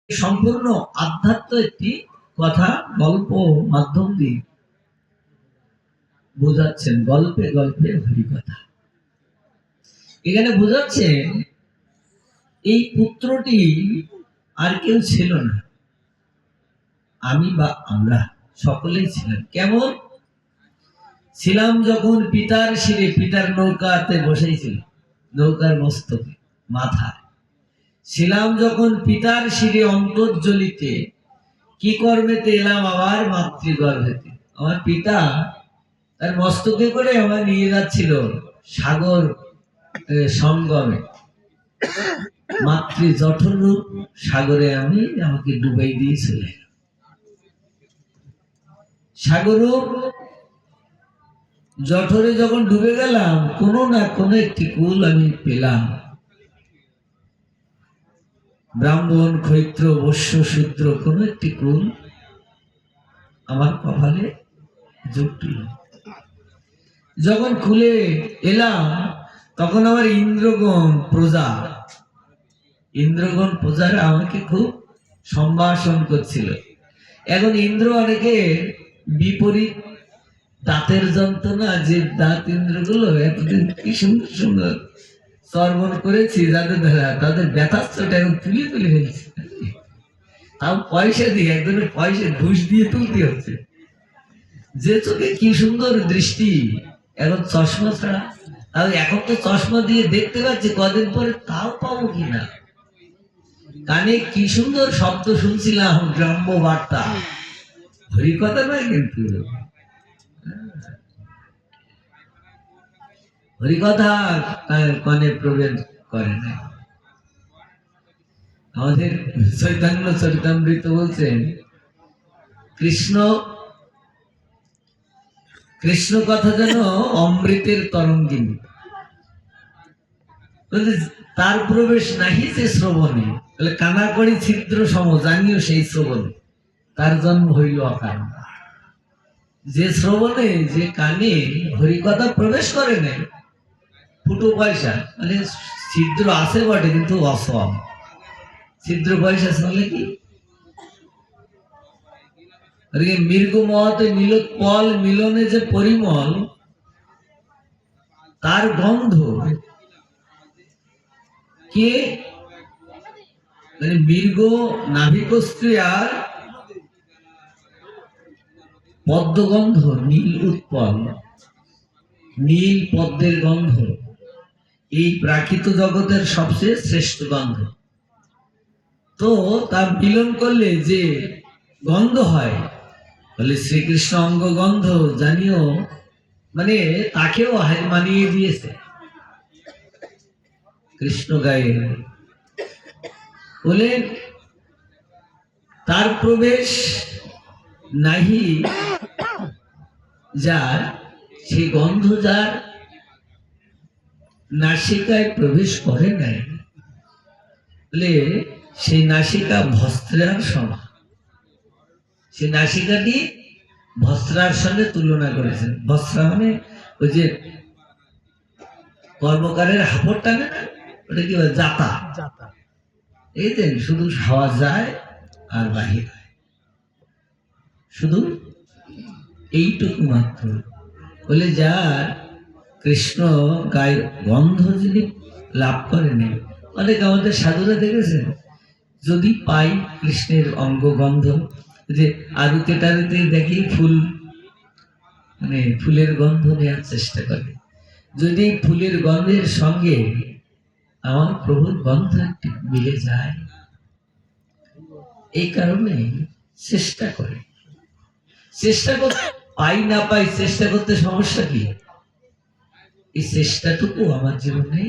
সম্পূর্ণ আধ্যাত্ম একটি কথা গল্প মাধ্যম দিয়ে বোঝাচ্ছেন, গল্পে গল্পে হরিকথা। এখানে বোঝাচ্ছেন এই পুত্রটি আর কেউ ছিল না, আমি বা আমরা সকলেই ছিলেন। কেমন ছিলাম? যখন পিতার শিরে, পিতার নৌকাতে বসেছিল, নৌকার মস্তকে মাথায় ছিলাম যখন পিতার শিরে অন্তর্জলিতে, কি কর্মেতে এলাম আবার মাতৃগর্ভেতে। আমার পিতা তার মস্তকে করে আমার নিয়ে যাচ্ছিল সাগর সঙ্গমে, মাতৃ জঠররূপ সাগরে আমাকে ডুবাই দিয়েছিল। সাগররূপ জঠরে যখন ডুবে গেলাম, কোনো না কোনো একটি কুল আমি পেলাম। ব্রাহ্মণ, ক্ষৈত্র, বৈশ্য, শূদ্র, কোনো একটি কুল আমার কপালে জুটল। যখন খুলে এলাম তখন আমার ইন্দ্রগণ প্রজারা আমাকে খুব সম্ভাষণ করছিল। এখন ইন্দ্র অনেকে বিপরীত দাঁতের যন্ত্রণা, যে দাঁত ইন্দ্রগুলো এতদিন কি সুন্দর সুন্দর চর্বণ করেছি যাদের দ্বারা, তাদের ব্যথাস্তটা এখন তুলে ফেলছে। তাও পয়সা দিয়ে, একজনের পয়সা ঘুষ দিয়ে তুলতে হচ্ছে। যে চোখে কি সুন্দর দৃষ্টি, এখন চশমা ছাড়া, তাহলে এখন তো চশমা দিয়ে দেখতে পাচ্ছি, কদিন পরে তাও পাবো কিনা। কানে কি সুন্দর শব্দ শুনছিলাম, গ্রাম্য বার্তা, হরিকথা নয় কিন্তু, হরিকথা কানে প্রবেশ করে না। আমাদের চৈতন্য চরিতামৃত বলছেন, কৃষ্ণ কথা যেন অমৃতের তরঙ্গিনী, তার প্রবেশ নাহি যে শ্রবণে, কানাকড়ি ছিদ্র সম জানিও সেই শ্রবণে, তার জন্ম হইল অকারণ। যে শ্রবণে, যে কানে হরিকথা প্রবেশ করে নাই, ফুটো পয়সা, মানে ছিদ্র আছে বটে কিন্তু অসম, ছিদ্র পয়সা শুনলে কি মৃগ মহতে মিলোৎপল মিলনে যে পরিমল, তার গন্ধ কে, মানে মৃগ নাভিকস্ত্রিয়ার পদ্মগন্ধ নীল উৎপল, নীল পদ্মের গন্ধ এই প্রাকৃত জগতের সবচেয়ে শ্রেষ্ঠ গন্ধ। তো তার মিলন করলে যে গন্ধ হয়, বলে শ্রীকৃষ্ণ অঙ্গ গন্ধ জানিও, মানে তাকেও মানিয়ে দিয়েছে কৃষ্ণ গায়ে। বলে তার প্রবেশ নাহি যার, সেই গন্ধ যার নাসিকায় প্রবেশ করে নাই, বলে সেই নাসিকা ভস্ত্রার সমান। সেই নাসিকাটি ভস্ত্রার সঙ্গে তুলনা করেছেন। ভস্ত্রা মানে ওই যে কর্মকারের হাপড় টানে না, ওটা কি বলে, জাতা। এই যে শুধু হাওয়া যায় আর বাহির হয়, শুধু এইটুকু মাত্র। বলে যার কৃষ্ণ গায়ের গন্ধ যদি লাভ করে নেই, অনেক আমাদের সাধুরা দেখেছেন, যদি পাই কৃষ্ণের অঙ্গ গন্ধ, যে আরুতে টারুতে দেখি ফুল, মানে ফুলের গন্ধ নেওয়ার চেষ্টা করে, যদি ফুলের গন্ধের সঙ্গে আমার প্রভুর গন্ধ একটু মিলে যায়, এই কারণে চেষ্টা করে, চেষ্টা করতে পাই না পাই, চেষ্টা করতে সমস্যা কি, এই চেষ্টাটুকু আমার জীবনে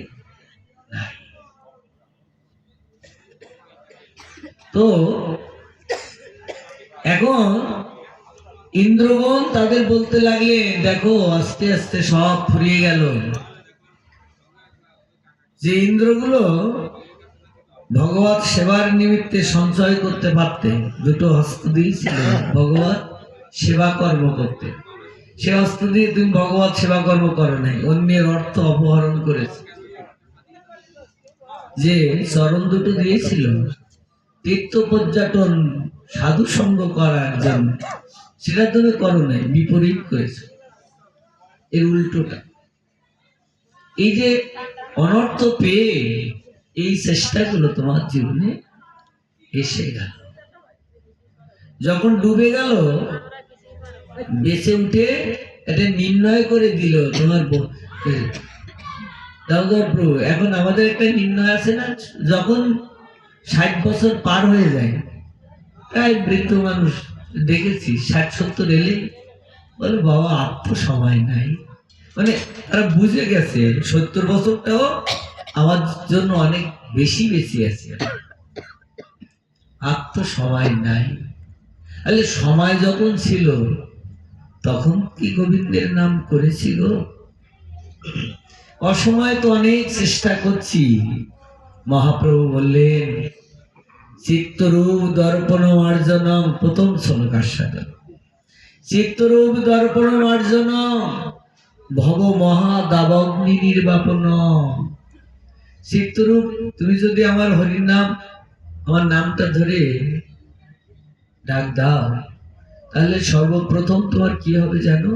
নাই। তো এখন ইন্দ্রগণ তাদের বলতে লাগলে, দেখো আস্তে আস্তে সব ফুরিয়ে গেল। যে ইন্দ্রগুলো ভগবত সেবার নিমিত্তে সঞ্চয় করতে পারতে, দুটো হস্ত দিয়েছিল ভগবত সেবা কর্ম করতে, সে হস্ত দিয়ে তুমি ভগবত সেবা কর্ম করো নাই, অন্যের অর্থ অপহরণ করেছে। যে চরণ দুটো দিয়েছিল, তীর্থ পর্যটন সাধু সঙ্গ করার জন্য, সেটা তুমি করো নাই, বিপরীত করেছো, এর উল্টোটা। এই যে অনর্থ পেয়ে এই চেষ্টাগুলো তোমার জীবনে এসে গেল, যখন ডুবে গেল বেঁচে উঠে এটা নির্ণয় করে দিল তোমার দামোদর প্রভু। এখন আমাদের একটা নির্ণয় আছে না, যখন 60 বছর পার হয়ে যায়, প্রায় বৃদ্ধ মানুষ দেখেছি 60-70 এলে বলে বাবা আর তো সময় নাই, মানে তারা বুঝে গেছে 70 বছরটাও আমার জন্য অনেক বেশি বেশি আছে, আর তো সময় নাই। তাহলে সময় যখন ছিল তখন কি গোবিন্দের নাম করেছি গো? অসময় তো অনেক চেষ্টা করছি। মহাপ্রভু বললেন চিত্তরূপ দর্পণ মার্জন, প্রথম শ্লোকার সাথে চিত্তরূপ দর্পণ মার্জন ভব মহাদাবগ্নি নির্বাপন। চিত্তরূপ, তুমি যদি আমার হরির নাম, আমার নামটা ধরে ডাক দাও, তাহলে সর্বপ্রথম তোমার কি হবে জানো?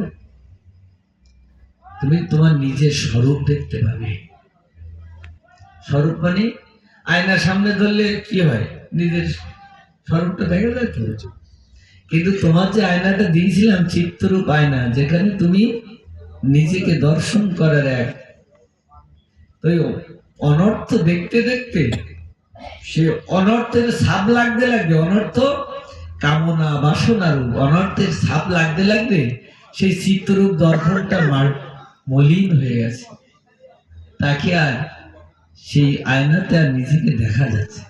তুমি তোমার নিজের স্বরূপ দেখতে পাবে। স্বরূপ মানে আয়নার সামনে ধরলে কি হয়, নিজের স্বরূপটা দেখা যায় তো। কিন্তু তোমার যে আয়নাটা দিয়েছিলাম চিত্তরূপ আয়না, যেখানে তুমি নিজেকে দর্শন করার এক, তো অনর্থ দেখতে দেখতে সে অনর্থের ছাপ লাগতে লাগবে, অনর্থ কামনা বাসনার অনর্থের ছাপ লাগতে লাগবে সেই চিত্তরূপ দর্পণটা মলিন হয়ে গেছে, তাকে আর সেই আয়নাতে আর নিজেকে দেখা যাচ্ছে।